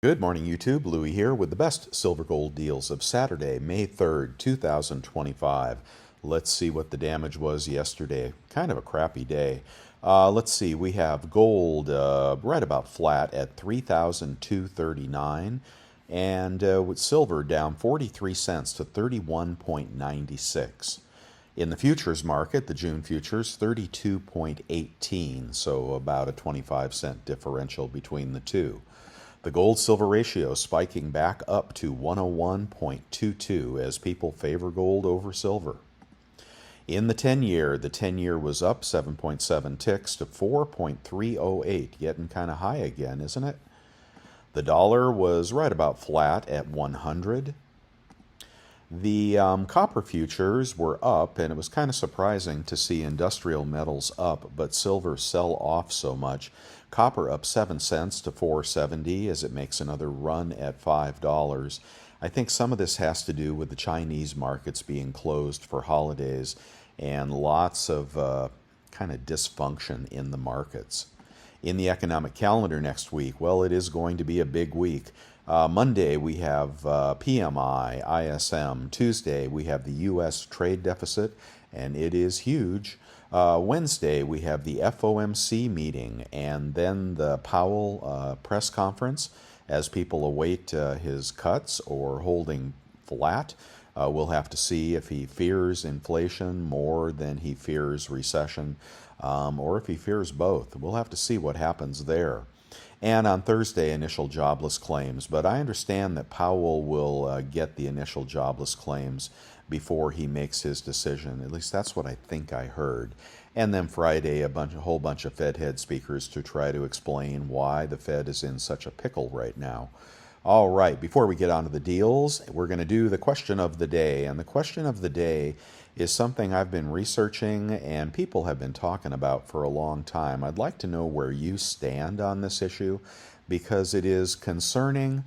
Good morning, YouTube. Louie here with the best silver gold deals of Saturday, May 3rd, 2025. Let's see what the damage was yesterday. Kind of a crappy day. Let's see. We have gold right about flat at 3,239, and with silver down 43 cents to 31.96. In the futures market, the June futures 32.18, so about a 25-cent differential between the two. The gold silver ratio spiking back up to 101.22 as people favor gold over silver. In the 10-year was up 7.7 ticks to 4.308, getting kind of high again, isn't it? The dollar was right about flat at 100. The copper futures were up, and it was kind of surprising to see industrial metals up, but silver sell off so much. Copper up 7 cents to 4.70 as it makes another run at $5. I think some of this has to do with the Chinese markets being closed for holidays and lots of kind of dysfunction in the markets. In the economic calendar next week, well, it is going to be a big week. Monday, we have PMI, ISM. Tuesday, we have the U.S. trade deficit, and it is huge. Wednesday, we have the FOMC meeting, and then the Powell press conference as people await his cuts or holding flat. We'll have to see if he fears inflation more than he fears recession, or if he fears both. We'll have to see what happens there. And on Thursday, initial jobless claims. But I understand that Powell will get the initial jobless claims before he makes his decision. At least that's what I think I heard. And then Friday, a whole bunch of Fed head speakers to try to explain why the Fed is in such a pickle right now. All right, before we get on to the deals, we're going to do the question of the day. And the question of the day is something I've been researching and people have been talking about for a long time. I'd like to know where you stand on this issue because it is concerning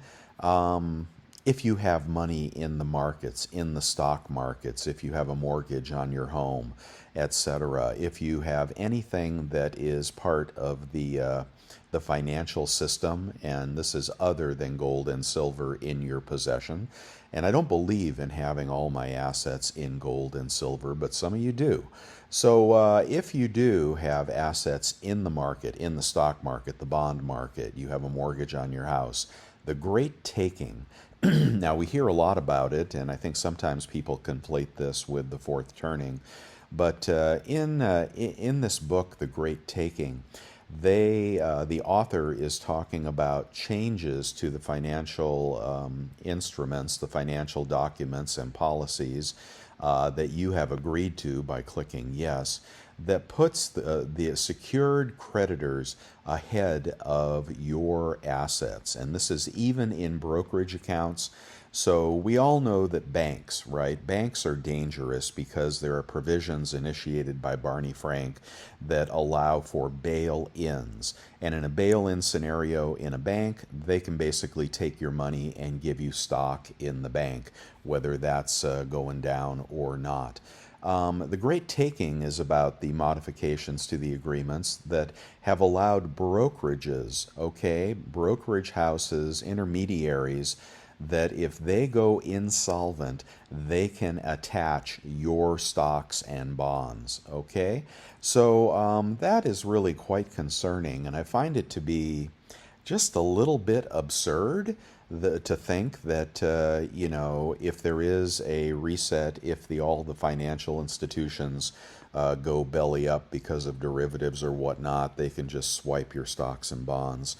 if you have money in the markets, in the stock markets, if you have a mortgage on your home, etc. If you have anything that is part of the financial system, and this is other than gold and silver in your possession. And I don't believe in having all my assets in gold and silver, but some of you do. So if you do have assets in the market, in the stock market, the bond market, you have a mortgage on your house, the great taking. Now, we hear a lot about it, and I think sometimes people conflate this with the fourth turning. But in this book, The Great Taking, the author is talking about changes to the financial instruments, the financial documents and policies that you have agreed to by clicking yes, that puts the secured creditors ahead of your assets. And this is even in brokerage accounts. So we all know that banks, right? Banks are dangerous because there are provisions initiated by Barney Frank that allow for bail-ins. And in a bail-in scenario in a bank, they can basically take your money and give you stock in the bank, whether that's going down or not. The Great Taking is about the modifications to the agreements that have allowed brokerages, okay, brokerage houses, intermediaries, that if they go insolvent, they can attach your stocks and bonds, okay? So that is really quite concerning, and I find it to be just a little bit absurd to think that, if there is a reset, if all the financial institutions go belly up because of derivatives or whatnot, they can just swipe your stocks and bonds.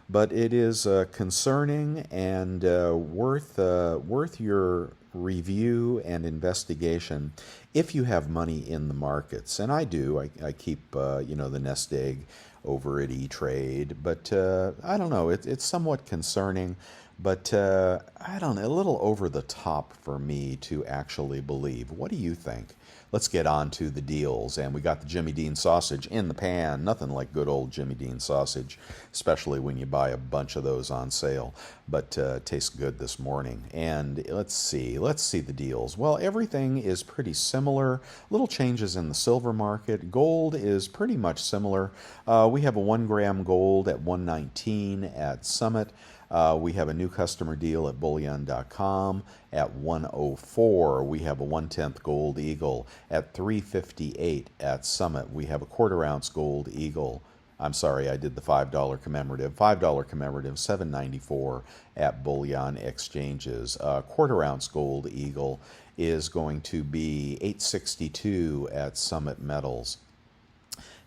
But it is concerning and worth your review and investigation if you have money in the markets. And I do. I keep the nest egg over at E-Trade, but I don't know. It's somewhat concerning, but I don't know, a little over the top for me to actually believe. What do you think? Let's get on to the deals. And we got the Jimmy Dean sausage in the pan. Nothing like good old Jimmy Dean sausage, especially when you buy a bunch of those on sale. But tastes good this morning. And let's see the deals. Well, everything is pretty similar. Little changes in the silver market. Gold is pretty much similar. We have a 1 gram gold at 119 at Summit. We have a new customer deal at bullion.com at 104. We have a 1/10 gold eagle at 358 at Summit. We have a quarter-ounce gold eagle. I'm sorry, I did the $5 commemorative. $5 commemorative, $7.94 at bullion exchanges. Quarter-ounce gold eagle is going to be $8.62 at Summit Metals.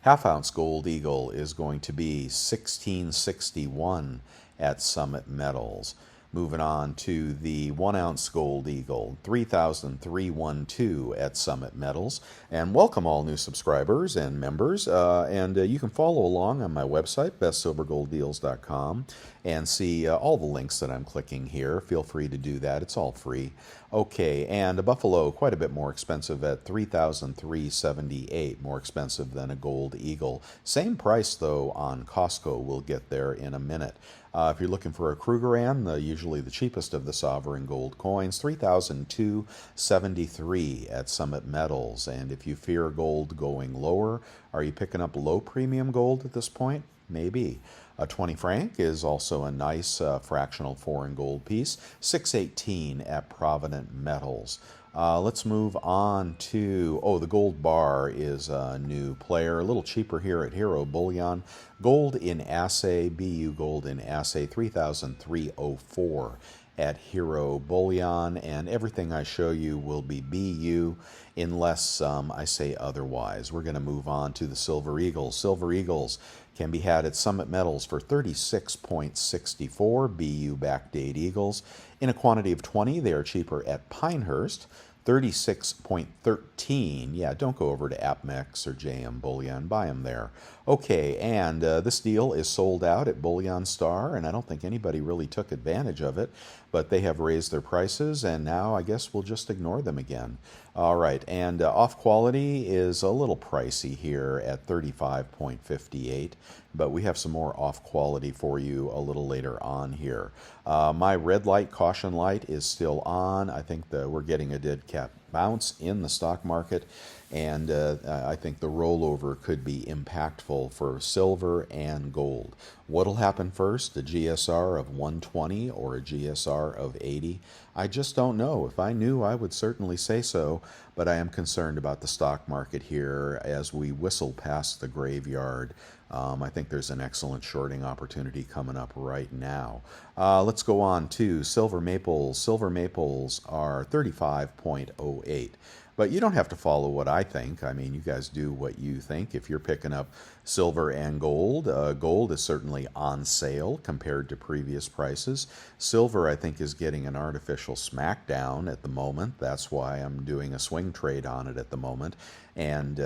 Half-ounce gold eagle is going to be $16.61 at Summit Metals. Moving on to the 1-ounce gold eagle, $3,312 at Summit Metals. And welcome all new subscribers and members. You can follow along on my website, bestsilvergolddeals.com, and see all the links that I'm clicking here. Feel free to do that. It's all free. Okay, and a buffalo, quite a bit more expensive at $3,378, more expensive than a gold eagle. Same price, though, on Costco. We'll get there in a minute. If you're looking for a Krugerrand, usually the cheapest of the sovereign gold coins, $3,273 at Summit Metals. And if you fear gold going lower, are you picking up low premium gold at this point? Maybe. A 20 franc is also a nice fractional foreign gold piece, $618 at Provident Metals. Let's move on to, the gold bar is a new player, a little cheaper here at Hero Bullion. Gold in assay, BU gold in assay, 3,304 at Hero Bullion, and everything I show you will be BU unless I say otherwise. We're going to move on to the Silver Eagles. Silver Eagles can be had at Summit Metals for 36.64 BU backdate Eagles. In a quantity of 20, they are cheaper at Pinehurst, 36.13. Yeah, don't go over to APMEX or JM Bullion. Buy them there. Okay, and this deal is sold out at Bullion Star, and I don't think anybody really took advantage of it, but they have raised their prices, and now I guess we'll just ignore them again. All right, and off quality is a little pricey here at 35.58, but we have some more off quality for you a little later on here. My red light, caution light is still on. I think that we're getting a dead cat bounce in the stock market, and I think the rollover could be impactful for silver and gold. What'll happen first, a GSR of 120 or a GSR of 80? I just don't know. If I knew, I would certainly say so, but I am concerned about the stock market here as we whistle past the graveyard. I think there's an excellent shorting opportunity coming up right now. Let's go on to silver maples. Silver maples are 35.08. But you don't have to follow what I think. I mean, you guys do what you think. If you're picking up silver and gold, gold is certainly on sale compared to previous prices. Silver, I think, is getting an artificial smackdown at the moment. That's why I'm doing a swing trade on it at the moment. And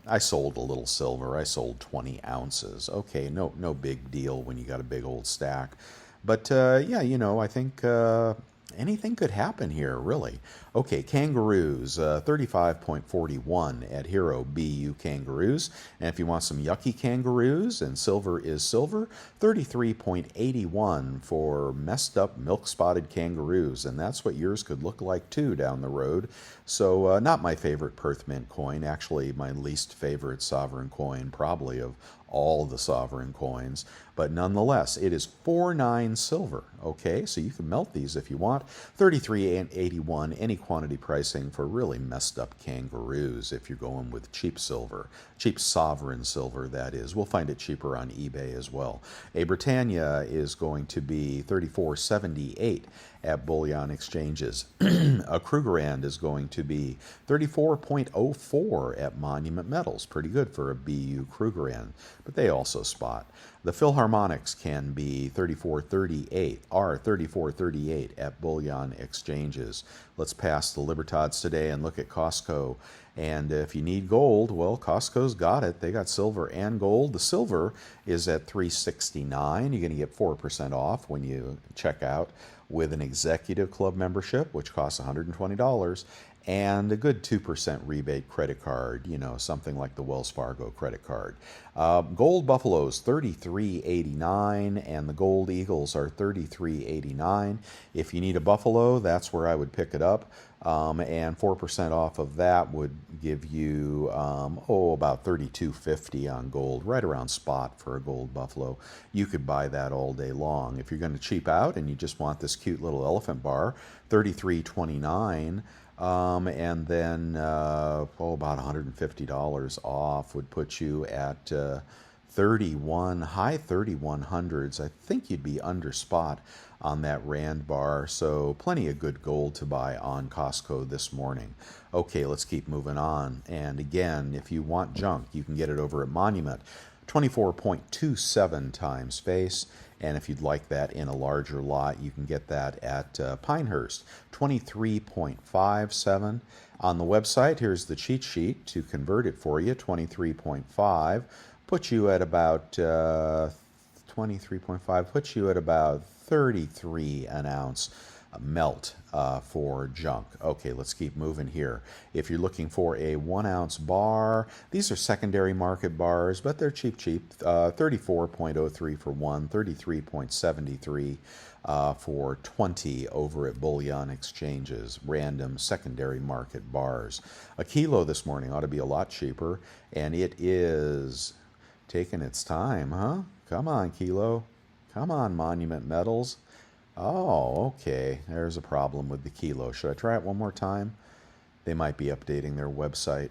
I sold a little silver. I sold 20 ounces. Okay, no big deal when you got a big old stack. But yeah, I think anything could happen here, really. Okay, kangaroos, 35.41 at Hero BU kangaroos. And if you want some yucky kangaroos, and silver is silver, 33.81 for messed up milk-spotted kangaroos. And that's what yours could look like, too, down the road. So not my favorite Perth Mint coin, actually my least favorite sovereign coin, probably, of all the sovereign coins, but nonetheless, it is 4.9 silver. Okay, so you can melt these if you want. 33.81 any quantity pricing for really messed up kangaroos if you're going with cheap silver, cheap sovereign silver, that is. We'll find it cheaper on eBay as well. A Britannia is going to be 34.78 at bullion exchanges. A Krugerrand is going to be 34.04 at Monument Metals. Pretty good for a BU Krugerrand, but they also spot. The Philharmonics can be 34.38, are 34.38 at bullion exchanges. Let's pass the Libertads today and look at Costco. And if you need gold, well, Costco's got it. They got silver and gold. The silver is at $3.69. You're going to get 4% off when you check out with an executive club membership, which costs $120, and a good 2% rebate credit card, something like the Wells Fargo credit card. Gold Buffaloes, 33. 33.89, and the gold eagles are 33.89. If you need a buffalo, that's where I would pick it up. And 4% off of that would give you about 32.50 on gold, right around spot for a gold buffalo. You could buy that all day long. If you're going to cheap out and you just want this cute little elephant bar, 33.29. And then about $150 off would put you at high 3100s. I think you'd be under spot on that rand bar, so plenty of good gold to buy on Costco this morning. Okay, let's keep moving on. And again, if you want junk, you can get it over at Monument, 24.27 times face. And if you'd like that in a larger lot, you can get that at Pinehurst, 23.57. On the website, here's the cheat sheet to convert it for you, 23.5. Puts you at about 23.5, puts you at about 33 an ounce melt for junk. Okay, let's keep moving here. If you're looking for a 1 ounce bar, these are secondary market bars, but they're cheap. 34.03 for one, 33.73 for 20 over at Bullion Exchanges, random secondary market bars. A kilo this morning ought to be a lot cheaper, and it is taking its time, huh? Come on, kilo. Come on, Monument Metals. Oh, okay. There's a problem with the kilo. Should I try it one more time? They might be updating their website.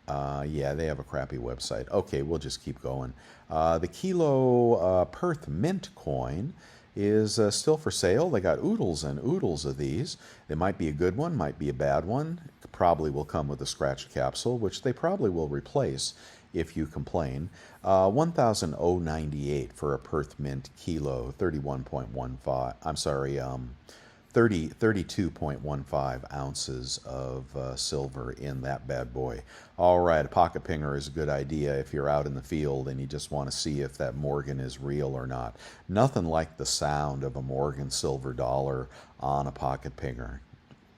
Yeah, they have a crappy website. Okay, we'll just keep going. The kilo Perth Mint coin is still for sale. They got oodles and oodles of these. They might be a good one, might be a bad one. Probably will come with a scratch capsule, which they probably will replace if you complain. 1,098 for a Perth Mint kilo, 31.15. I'm sorry, 32.15 ounces of silver in that bad boy. All right, a pocket pinger is a good idea if you're out in the field and you just want to see if that Morgan is real or not. Nothing like the sound of a Morgan silver dollar on a pocket pinger.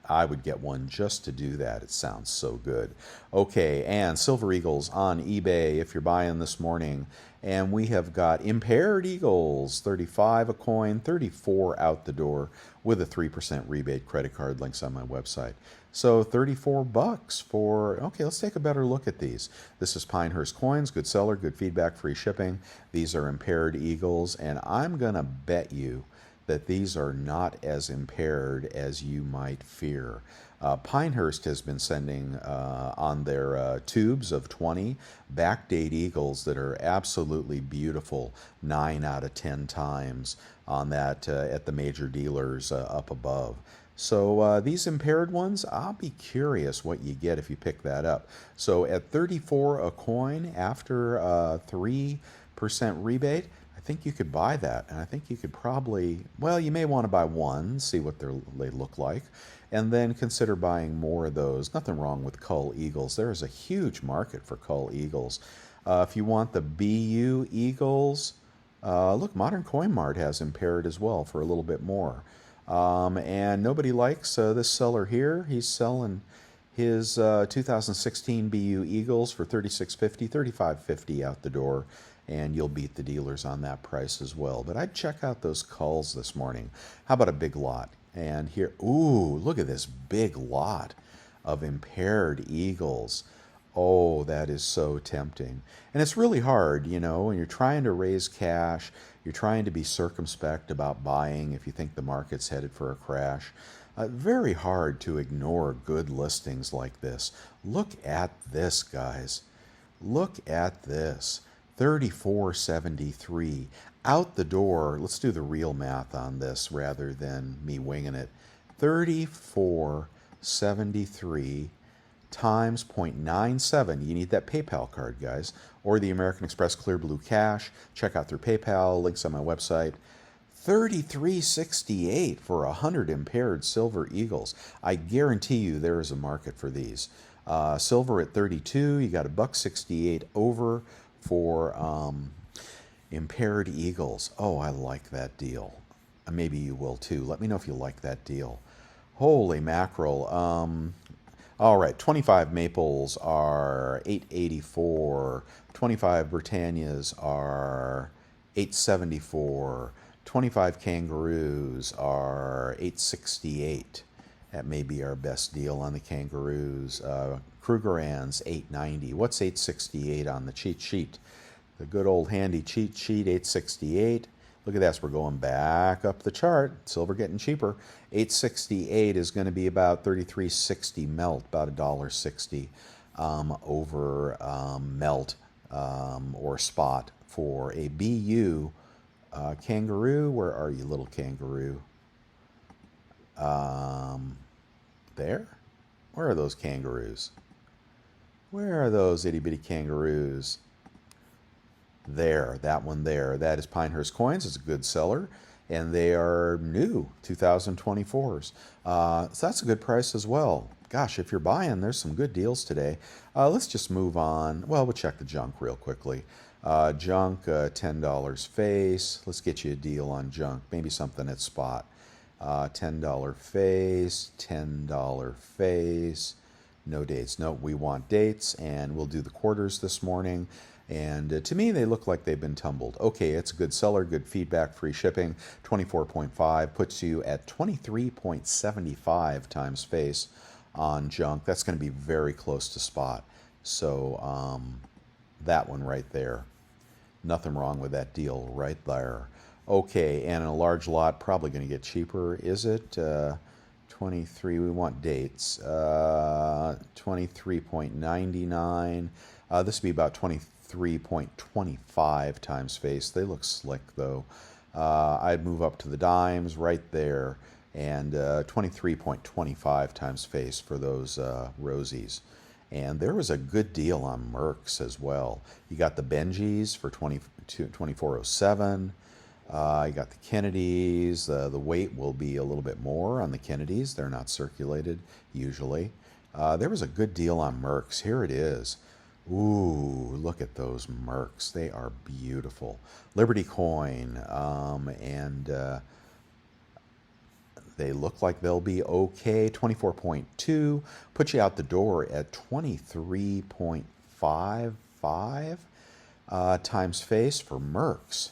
I would get one just to do that. It sounds so good. Okay, and Silver Eagles on eBay if you're buying this morning. And we have got impaired eagles, 35 a coin, 34 out the door with a 3% rebate credit card. Links on my website. So 34 bucks for, okay, let's take a better look at these. This is Pinehurst Coins, good seller, good feedback, free shipping. These are impaired eagles, and I'm going to bet you that these are not as impaired as you might fear. Pinehurst has been sending on their tubes of 20 backdate eagles that are absolutely beautiful, 9 out of 10 times on that at the major dealers up above. So these impaired ones, I'll be curious what you get if you pick that up. So at 34 a coin after 3% rebate, I think you could buy that, and I think you could probably, well, you may want to buy one, see what they look like, and then consider buying more of those. Nothing wrong with cull eagles. There is a huge market for cull eagles. If you want the BU eagles, look, Modern Coin Mart has impaired as well for a little bit more. And nobody likes this seller here. He's selling his 2016 BU eagles for $36.50, $35.50 out the door. And you'll beat the dealers on that price as well. But I'd check out those culls this morning. How about a big lot? And here, ooh, look at this big lot of impaired eagles. Oh, that is so tempting. And it's really hard, you know, when you're trying to raise cash, you're trying to be circumspect about buying if you think the market's headed for a crash. Very hard to ignore good listings like this. Look at this, guys. Look at this. 34.73 out the door. Let's do the real math on this rather than me winging it. 34.73 times 0.97. You need that PayPal card, guys, or the American Express Clear Blue Cash. Check out through PayPal. Links on my website. 33.68 for 100 impaired silver eagles. I guarantee you there is a market for these. Silver at 32. You got $1.68 over for impaired eagles. Oh, I like that deal. Maybe you will too. Let me know if you like that deal. Holy mackerel. All right, 25 maples are $8.84. 25 Britannias are $8.74. 25 kangaroos are $8.68. That may be our best deal on the kangaroos. Krugerrands, $8.90. What's $8.68 on the cheat sheet? The good old handy cheat sheet, $8.68. Look at this, we're going back up the chart. Silver getting cheaper. $8.68 is going to be about $33.60 melt, about $1.60 over melt or spot for a BU kangaroo. Where are you, little kangaroo? There? Where are those kangaroos? Where are those itty-bitty kangaroos? There, that one there. That is Pinehurst Coins. It's a good seller, and they are new 2024s. So that's a good price as well. Gosh, if you're buying, there's some good deals today. Let's just move on. Well, we'll check the junk real quickly. Junk, $10 face. Let's get you a deal on junk. Maybe something at spot. $10 face, $10 face. No dates. No, we want dates, and we'll do the quarters this morning. And to me, they look like they've been tumbled. Okay, it's a good seller, good feedback, free shipping. 24.5 puts you at 23.75 times face on junk. That's going to be very close to spot. So that one right there. Nothing wrong with that deal right there. Okay, and in a large lot, probably going to get cheaper. Is it? 23, we want dates. 23.99. This would be about 23.25 times face. They look slick though. I'd move up to the dimes right there, and 23.25 times face for those rosies. And there was a good deal on Mercs as well. You got the Benjis for 2407. You got the Kennedys. The weight will be a little bit more on the Kennedys. They're not circulated usually. There was a good deal on Mercs. Here it is. Ooh, look at those Mercs. They are beautiful. Liberty Coin, and they look like they'll be okay. 24.2, put you out the door at 23.55 times face for Mercs.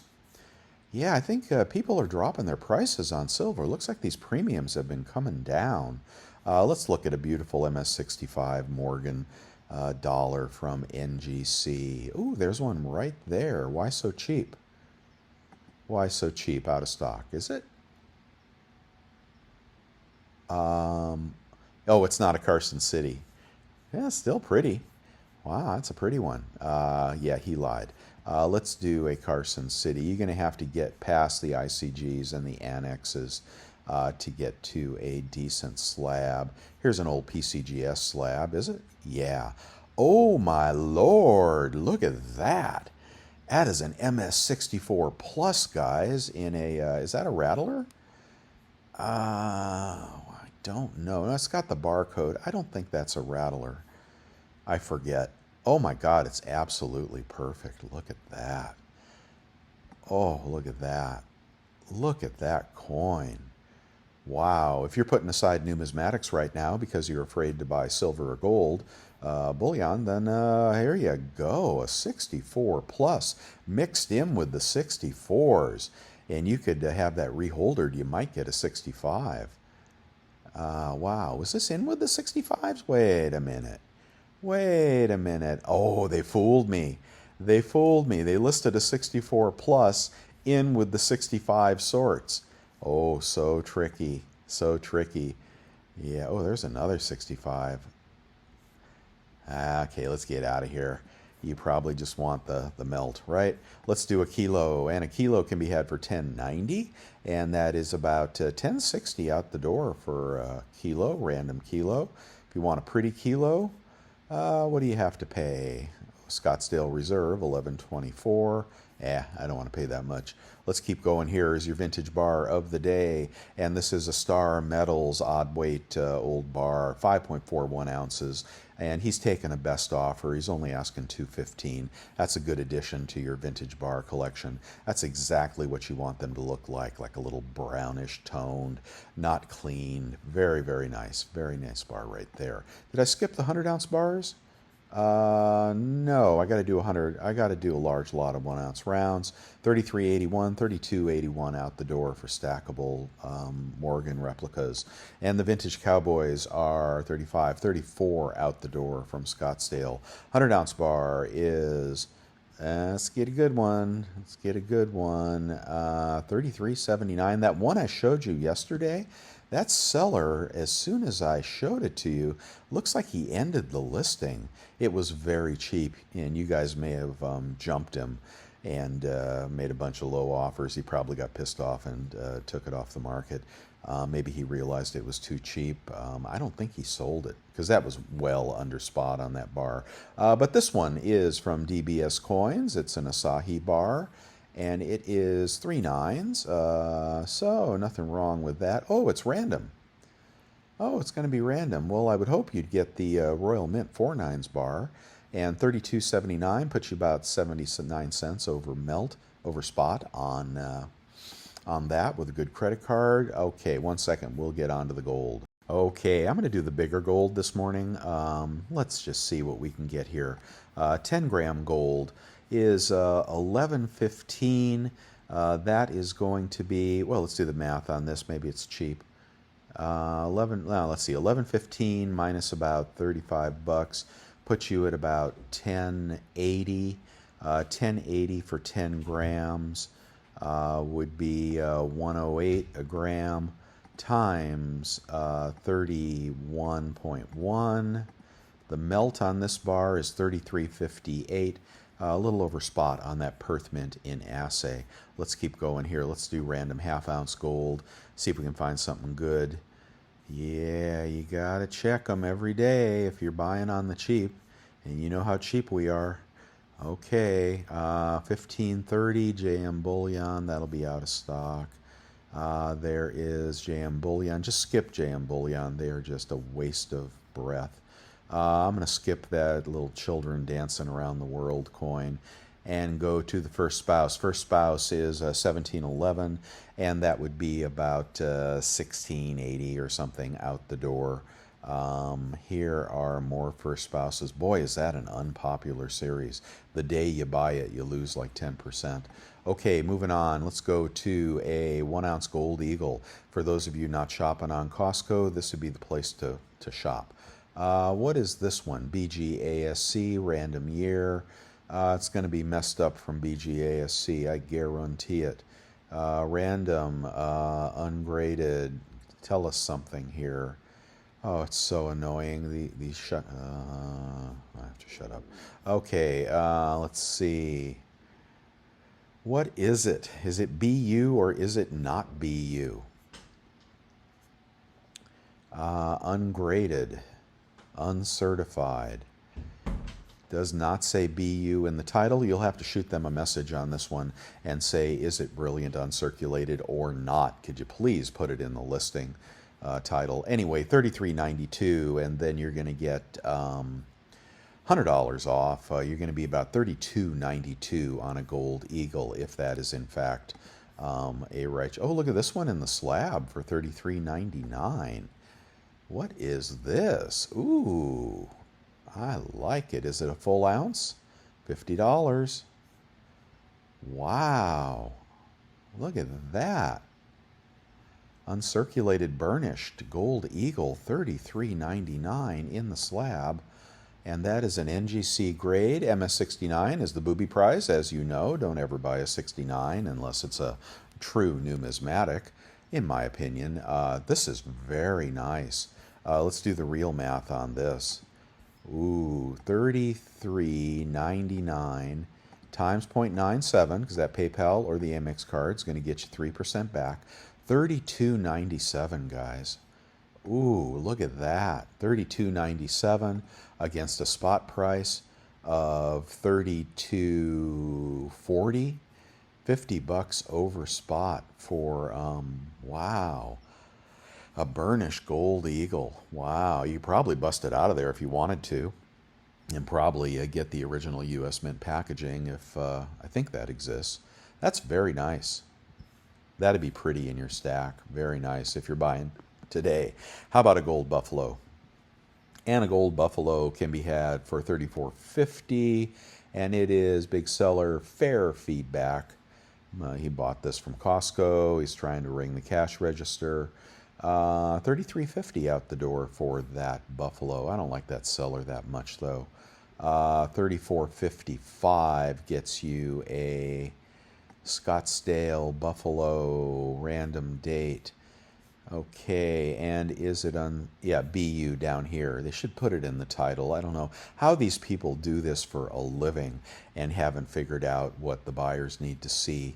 Yeah, I think people are dropping their prices on silver. Looks like these premiums have been coming down. Let's look at a beautiful MS65 Morgan dollar from NGC. Ooh, there's one right there. Why so cheap? Why so cheap? Out of stock, is it? Oh, it's not a Carson City. Yeah, still pretty. Wow, that's a pretty one. Yeah, he lied. Let's do a Carson City. You're going to have to get past the ICGs and the annexes to get to a decent slab. Here's an old PCGS slab, is it? Yeah. Oh, my Lord. Look at that. That is an MS64 Plus, guys, in a, is that a rattler? I don't know. It's got the barcode. I don't think that's a rattler. I forget. Oh my God, it's absolutely perfect. Look at that. Oh, look at that. Look at that coin. Wow. If you're putting aside numismatics right now because you're afraid to buy silver or gold bullion, then here you go. A 64 plus mixed in with the 64s. And you could have that reholdered. You might get a 65. Wow. Was this in with the 65s? Wait a minute. Wait a minute. Oh, they fooled me. They fooled me. They listed a 64 plus in with the 65 sorts. Oh, so tricky. So tricky. Yeah. Oh, there's another 65. Okay, let's get out of here. You probably just want the melt, right? Let's do a kilo. And a kilo can be had for $10.90. And that is about $10.60 out the door for a kilo, random kilo. If you want a pretty kilo, what do you have to pay? Scottsdale Reserve, $11.24. I don't want to pay that much. Let's keep going. Here is your vintage bar of the day. And this is a Star Metals odd weight old bar, 5.41 ounces. And he's taken a best offer. He's only asking $2.15. That's a good addition to your vintage bar collection. That's exactly what you want them to look like a little brownish toned, not cleaned. Very, very nice. Very nice bar right there. Did I skip the 100-ounce bars? No, I got to do 100. I got to do a large lot of 1 ounce rounds. 33.81, 32.81 out the door for stackable Morgan replicas. And the vintage Cowboys are 35, 34 out the door from Scottsdale. 100 ounce bar is, let's get a good one. Let's get a good one. 33.79. That one I showed you yesterday, that seller, as soon as I showed it to you, looks like he ended the listing. It was very cheap, and you guys may have jumped him and made a bunch of low offers. He probably got pissed off and took it off the market. Maybe he realized it was too cheap. I don't think he sold it because that was well under spot on that bar. But this one is from DBS Coins. It's an Asahi bar, and it is 3 nines. So nothing wrong with that. Oh, it's random. Oh, it's going to be random. Well, I would hope you'd get the Royal Mint 4 nines bar, and 32.79 puts you about 79 cents over spot on that with a good credit card. Okay, 1 second. We'll get on to the gold. Okay, I'm going to do the bigger gold this morning. Let's just see what we can get here. 10-gram gold is 11.15. That is going to be, well, let's do the math on this. Maybe it's cheap. 11. Well, let's see. 11.15 minus about 35 bucks puts you at about 10.80. 10.80 for 10 grams would be 108 a gram times 31.1. The melt on this bar is 33.58. A little over spot on that Perth Mint in assay. Let's keep going here. Let's do random half-ounce gold. See if we can find something good. Yeah, you gotta check them every day if you're buying on the cheap, and you know how cheap we are. Okay, 1530 JM Bullion. That'll be out of stock. There is JM Bullion. Just skip JM Bullion. They are just a waste of breath. I'm going to skip that little children dancing around the world coin and go to the first spouse. First spouse is 1711, and that would be about 1680 or something out the door. Here are more first spouses. Boy, is that an unpopular series. The day you buy it, you lose like 10%. Okay, moving on. Let's go to a 1 ounce gold eagle. For those of you not shopping on Costco, this would be the place to shop. What is this one? BGASC, random year. It's going to be messed up from BGASC, I guarantee it. Random, ungraded. Tell us something here. Oh, it's so annoying. I have to shut up. Okay, let's see. What is it? Is it BU or is it not BU? Ungraded, uncertified. Does not say BU in the title. You'll have to shoot them a message on this one and say, is it brilliant uncirculated or not? Could you please put it in the listing title? Anyway, $33.92, and then you're going to get $100 off. You're going to be about $32.92 on a gold eagle, if that is in fact a right. Oh, look at this one in the slab for $33.99. What is this? Ooh, I like it. Is it a full ounce? $50. Wow. Look at that. Uncirculated burnished gold eagle, $33.99 in the slab. And that is an NGC grade. MS69 is the booby prize, as you know. Don't ever buy a 69 unless it's a true numismatic, in my opinion. This is very nice. Let's do the real math on this. Ooh, $33.99 times 0.97, because that PayPal or the Amex card is going to get you 3% back. $32.97, guys. Ooh, look at that. $32.97 against a spot price of $32.40. 50 bucks over spot for, wow, a burnished gold eagle. Wow, you probably bust it out of there if you wanted to, and probably get the original U.S. Mint packaging if I think that exists. That's very nice. That'd be pretty in your stack. Very nice if you're buying today. How about a gold buffalo? And a gold buffalo can be had for $34.50, and it is big seller fair feedback. He bought this from Costco. He's trying to ring the cash register. $33.50 out the door for that buffalo. I don't like that seller that much though. $34.55 gets you a Scottsdale Buffalo random date. Okay, and is it on, yeah, BU down here. They should put it in the title. I don't know how these people do this for a living and haven't figured out what the buyers need to see.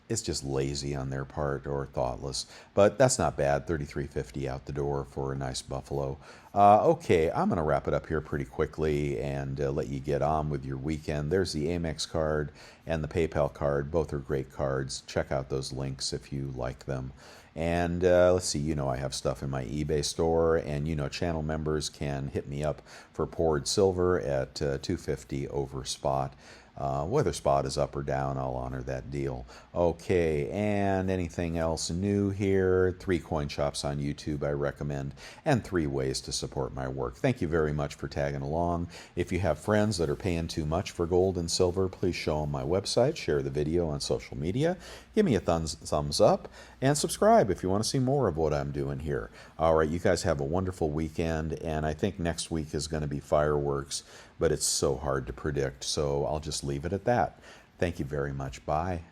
It's just lazy on their part or thoughtless. But that's not bad. $33.50 out the door for a nice buffalo. Okay, I'm going to wrap it up here pretty quickly and let you get on with your weekend. There's the Amex card and the PayPal card. Both are great cards. Check out those links if you like them. And let's see, I have stuff in my eBay store, and channel members can hit me up for poured silver at $250 over spot. Whether spot is up or down, I'll honor that deal. Okay, and anything else new here? 3 coin shops on YouTube I recommend, and 3 ways to support my work. Thank you very much for tagging along. If you have friends that are paying too much for gold and silver, please show them my website, share the video on social media, give me a thumbs up, and subscribe if you want to see more of what I'm doing here. All right, you guys have a wonderful weekend, and I think next week is going to be fireworks, but it's so hard to predict, so I'll just leave it at that. Thank you very much. Bye.